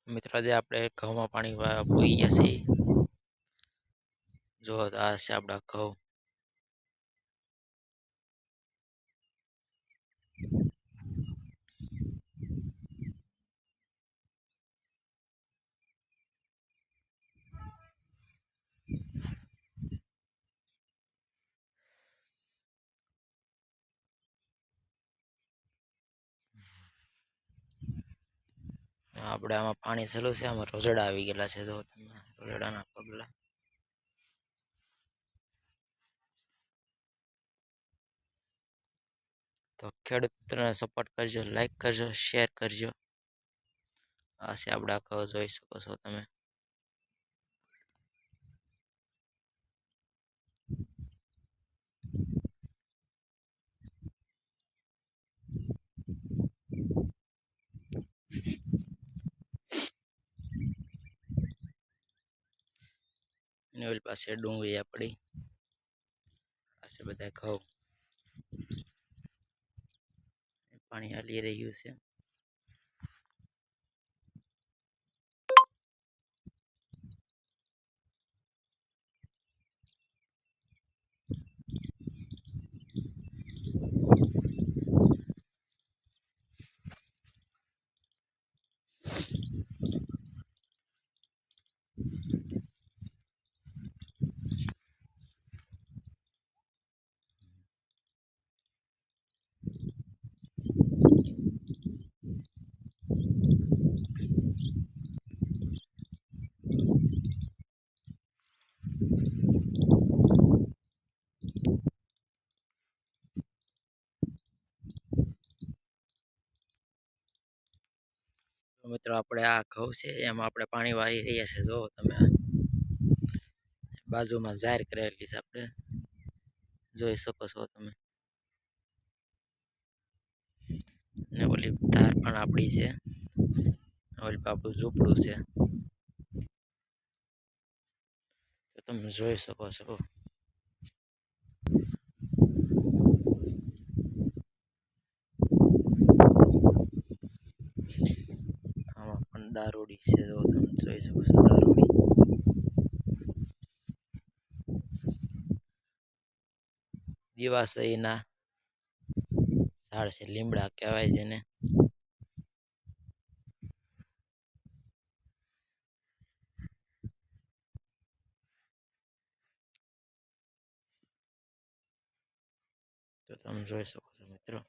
મિત્રો આજે આપણે ઘઉંમાં પાણી પૂરી ગયા છીએ. જો આ છે આપણા ઘઉં. આપણે આમાં પાણી ચાલુ છે. આમાં રોજડા આવી ગયેલા છે. જો તમે રોજડાના પગલા. તો ખેડૂત મિત્રોને સપોર્ટ કરજો, લાઈક કરજો, શેર કરજો. આ છે આપણા ઘઉં, જોઈ શકો છો તમે. ઓલી પાસે ડુંગળી આપણી. આ છે બધા ઘઉં. પાણી હાલી રહ્યું છે. મિત્રો આપણે આ ઘઉં છે એમાં આપણે પાણી વાળી રહ્યા છે. જો તમે બાજુમાં જાહેર કરેલી છે, આપણે જોઈ શકો છો તમે. ને ઓલી ધાર પણ આપણી છે. ઓલી બાપુ ઝૂંપડું છે, તો તમે જોઈ શકો છો. આમાં પણ દારૂડી છે. જો તમે જોઈ શકો છો દારૂડી. દિવાસળીના ઝાડ છે, લીમડા કહેવાય જેને. તો તમે જોઈ શકો છો મિત્રો.